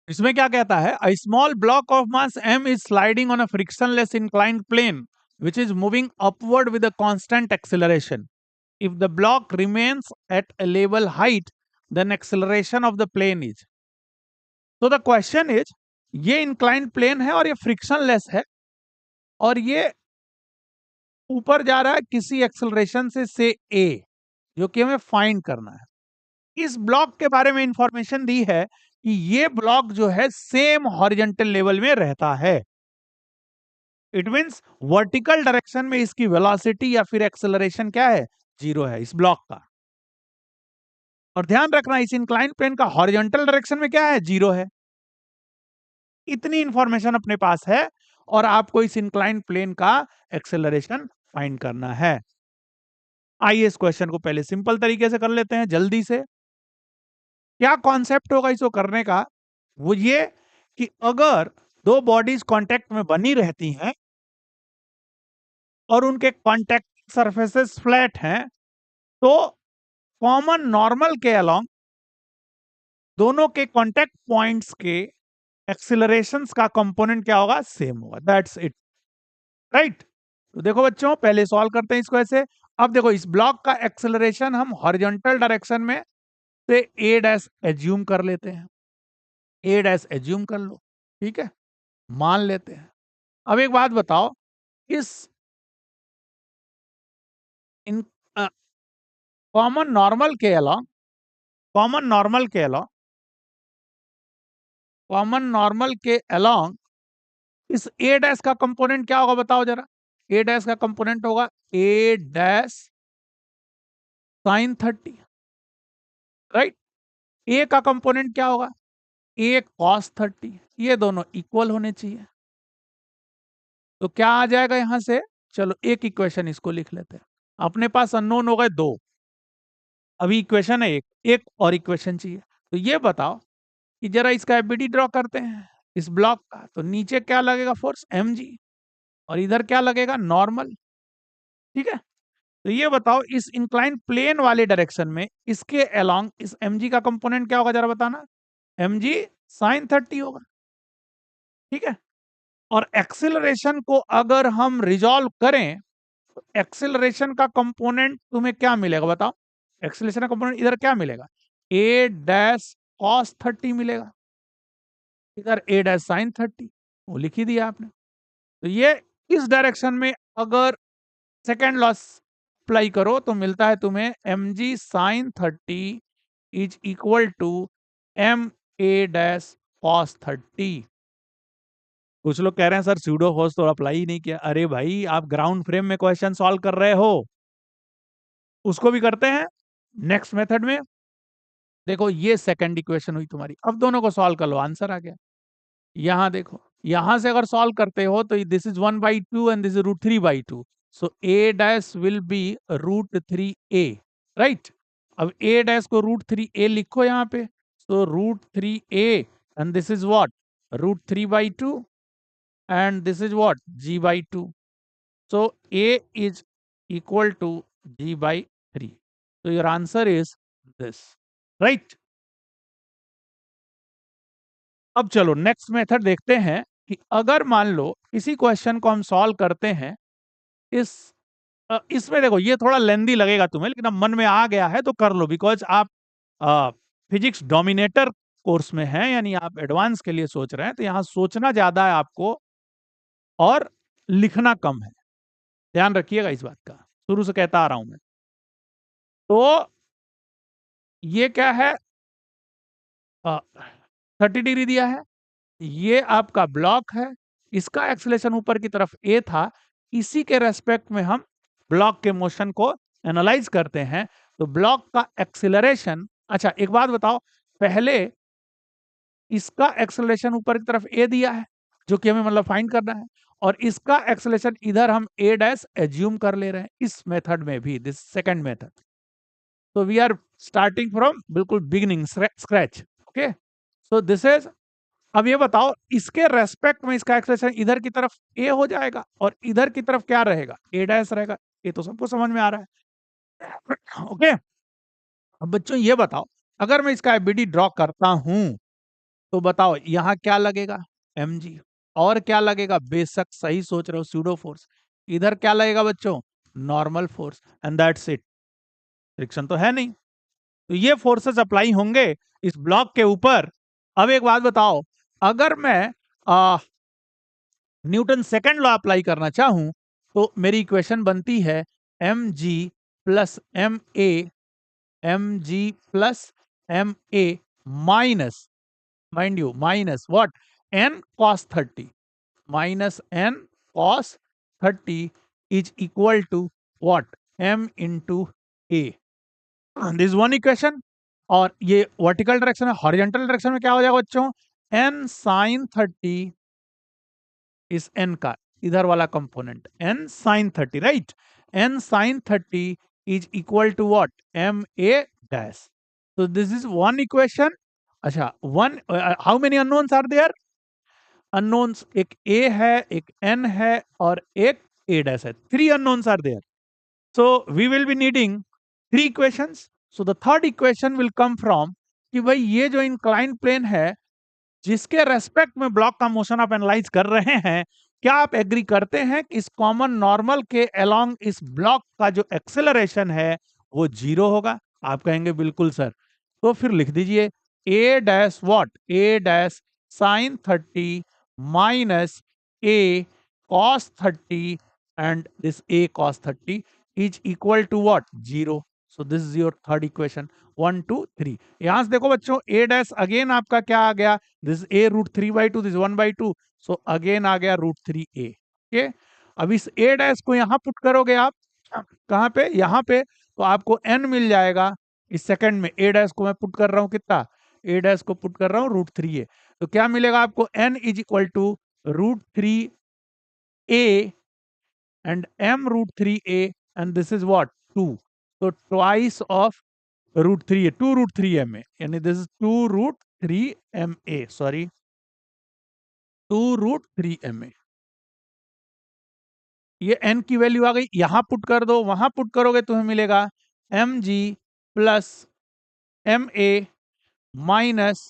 इसमें क्या कहता है, a small block of mass m is sliding on a frictionless inclined plane which is moving upward with a constant acceleration. If the block remains at a level height, then acceleration of the plane is. So the question is, ये inclined plane है और ये frictionless है और ये ऊपर जा रहा है किसी एक्सेलरेशन से a, जो कि हमें फाइंड करना है। इस ब्लॉक के बारे में इंफॉर्मेशन दी है कि ये ब्लॉक जो है सेम हॉरिजॉन्टल लेवल में रहता है। इट मींस वर्टिकल डायरेक्शन में इसकी वेलोसिटी या फिर एक्सेलरेशन क्या है, जीरो है इस ब्लॉक का। और ध्यान रखना इस इंक्लाइन प्लेन का हॉरिजॉन्टल डायरेक्शन में क्या है, जीरो है। इतनी इंफॉर्मेशन अपने पास है और आपको इस इंक्लाइन प्लेन का एक्सेलरेशन फाइंड करना है। आइए इस क्वेश्चन को पहले सिंपल तरीके से कर लेते हैं जल्दी से। क्या कॉन्सेप्ट होगा इसको करने का, वो ये कि अगर दो बॉडीज कांटेक्ट में बनी रहती हैं और उनके कांटेक्ट सरफेसेस फ्लैट हैं, तो कॉमन नॉर्मल के अलोंग दोनों के कांटेक्ट पॉइंट्स के एक्सीलरेशंस का कंपोनेंट क्या होगा, सेम होगा। That's it, right. तो देखो बच्चों, पहले सॉल्व करते हैं इसको ऐसे। अब देखो इस ब्लॉक का एक्सेलरेशन हम हॉरिजॉन्टल डायरेक्शन में से ए डैश एज्यूम कर लेते हैं। ए डैश एज्यूम कर लो, ठीक है, मान लेते हैं। अब एक बात बताओ, इस इन कॉमन नॉर्मल के अलोंग कॉमन नॉर्मल के अलोंग कॉमन नॉर्मल के अलोंग इस ए डैश का कंपोनेंट क्या होगा, बताओ जरा। ए डैश का कंपोनेंट होगा ए डैश साइन 30, राइट। ए का कंपोनेंट क्या होगा, ए कॉस 30। ये दोनों इक्वल होने चाहिए। तो क्या आ जाएगा यहां से, चलो एक इक्वेशन इसको लिख लेते हैं। अपने पास अननोन हो गए दो, अभी इक्वेशन है एक, एक और इक्वेशन चाहिए। तो ये बताओ कि जरा इसका एबीडी ड्रॉ करते हैं इस ब्लॉक का। तो नीचे क्या लगेगा, फोर्स mg, और इधर क्या लगेगा, नॉर्मल, ठीक है। तो ये बताओ इस इंक्लाइन प्लेन वाले डायरेक्शन में इसके अलोंग इस mg का कंपोनेंट क्या होगा, जरा बताना। mg साइन 30 होगा, ठीक है। और एक्सेलरेशन को अगर हम रिजॉल्व करें, तो एक्सेलरेशन का कंपोनेंट तुम्हें क्या मिलेगा, बताओ। एक्सेलरेशन का कंपोनेंट इधर क्या मिलेगा, ए डैश कॉस 30 मिलेगा, इधर ए डैश साइन 30, वो लिख ही दिया आपने। तो ये इस डायरेक्शन में अगर सेकेंड लॉ अप्लाई करो तो मिलता है तुम्हें mg sine 30 is equal to m a dash cos 30। कुछ लोग कह रहे हैं सर स्यूडो फोर्स तो अप्लाई ही नहीं किया। अरे भाई, आप ग्राउंड फ्रेम में क्वेश्चन सॉल्व कर रहे हो, उसको भी करते हैं नेक्स्ट मेथड में। देखो ये सेकंड इक्वेशन हुई तुम्हारी, अब दोनों को सॉल्व कर लो, आंसर आ गया। यहां देखो, यहां से अगर सॉल्व करते हो तो this is 1/2 and this is √3/2, so A dash will be √3a, right. अब ए डैश को √3a लिखो यहाँ पे, सो √3a and this is what, √3/2 and this is what, g/2. So a is equal to g/3. So your answer is this, right? अब चलो next method देखते हैं कि अगर मान लो इसी क्वेश्चन को हम सॉल्व करते हैं इस इसमें देखो ये थोड़ा लेंदी लगेगा तुम्हें, लेकिन अब मन में आ गया है तो कर लो, बिकॉज आप फिजिक्स डोमिनेटर कोर्स में हैं, यानी आप एडवांस के लिए सोच रहे हैं, तो यहां सोचना ज्यादा है आपको और लिखना कम है। ध्यान रखिएगा इस बात का, शुरू से कहता आ रहा हूं मैं। तो ये क्या है, 30 डिग्री दिया है, ये आपका ब्लॉक है, इसका एक्सेलरेशन ऊपर की तरफ ए था, इसी के रेस्पेक्ट में हम ब्लॉक के मोशन को एनालाइज करते हैं। तो ब्लॉक का एक्सेलरेशन, अच्छा एक बात बताओ, पहले इसका एक्सेलरेशन ऊपर की तरफ ए दिया है जो कि हमें मतलब फाइंड करना है, और इसका एक्सेलरेशन इधर हम ए डैश एज्यूम कर ले रहे हैं इस मेथड में भी, दिस सेकंड मेथड। तो वी आर स्टार्टिंग फ्रॉम बिल्कुल beginning scratch, okay. So this is, अब ये बताओ इसके रेस्पेक्ट में इसका एक्सेलरेशन इधर की तरफ ए हो जाएगा और इधर की तरफ क्या रहेगा, ए डैश रहेगा। ये तो सबको समझ में आ रहा है, ओके। अब बच्चों ये बताओ, अगर मैं इसका एबीडी ड्रॉ करता हूं तो बताओ यहां क्या लगेगा, mg। और क्या लगेगा, बेशक सही सोच रहे हो, स्यूडो फोर्स। इधर क्या लगेगा बच्चों, normal force, and that's it. Friction तो है नहीं, तो ये फोर्सेस अप्लाई होंगे इस ब्लॉक के ऊपर। अब एक बात बताओ, अगर मैं न्यूटन सेकंड लॉ अप्लाई करना चाहूं तो मेरी इक्वेशन बनती है mg plus M A, mg plus M A minus, mind you minus what, n cos 30, minus n cos 30 is equal to what, m into A. This one equation. और ये vertical direction है, horizontal direction में क्या हो जाएगा बच्चों, n sin 30 इस n का इधर वाला component n sin 30, right. n sin 30 is equal to what, m a dash. तो दिस इज वन इक्वेशन। अच्छा, one, how many unknowns are there, unknowns एक a है, एक n है, और एक a डैश है। Three unknowns are there. So we will be needing three equations. So the third equation will come from कि भाई ये जो inclined plane है जिसके रेस्पेक्ट में ब्लॉक का मोशन आप एनालाइज कर रहे हैं, क्या आप एग्री करते हैं कि इस कॉमन नॉर्मल के अलोंग इस ब्लॉक का जो एक्सेलरेशन है वो जीरो होगा? आप कहेंगे बिल्कुल सर। तो फिर लिख दीजिए a dash what, a dash sine 30 minus a cos 30 and this a cos 30 is equal to what, zero. So this is your third equation, 1 2 3। यहां से देखो बच्चों, ए डैश अगेन आपका क्या आ गया, this a root 3/2, this 1/2, so again आ गया रूट 3a। ओके, अब इस ए डैश को यहां पुट करोगे आप, कहां पे, यहां पे, तो आपको n मिल जाएगा। इस सेकंड में ए डैश को मैं पुट कर रहा हूं कितना, ए डैश को पुट कर रहा हूं रूट 3a। तो क्या मिलेगा आपको, n is equal to root 3a and m root 3a, and this is what, 2। So twice of root 3a, 2 root 3ma, यानी this is 2 root 3ma, sorry, 2 root 3ma। ये n की value आ गई, यहां put कर दो, वहां put करोगे तुम्हें मिलेगा mg plus ma minus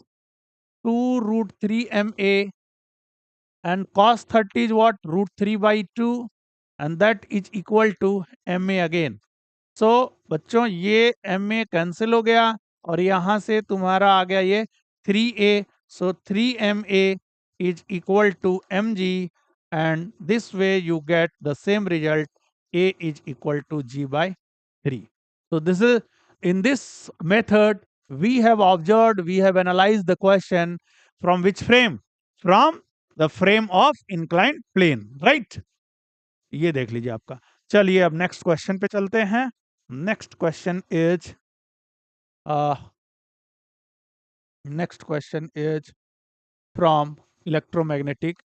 2 root 3ma, and cos 30 is what, root 3/2, and that is equal to ma again। सो बच्चों ये एम ए कैंसिल हो गया और यहां से तुम्हारा आ गया ये 3a। So 3ma is equal to mg, and this way you get the same result, a is equal to g/3। so this is, in this method we have observed, we have analyzed the question from which frame, from the frame of inclined plane, right। ये देख लीजिए आपका। चलिए अब next question पे चलते हैं। Next question is, next question is from electromagnetic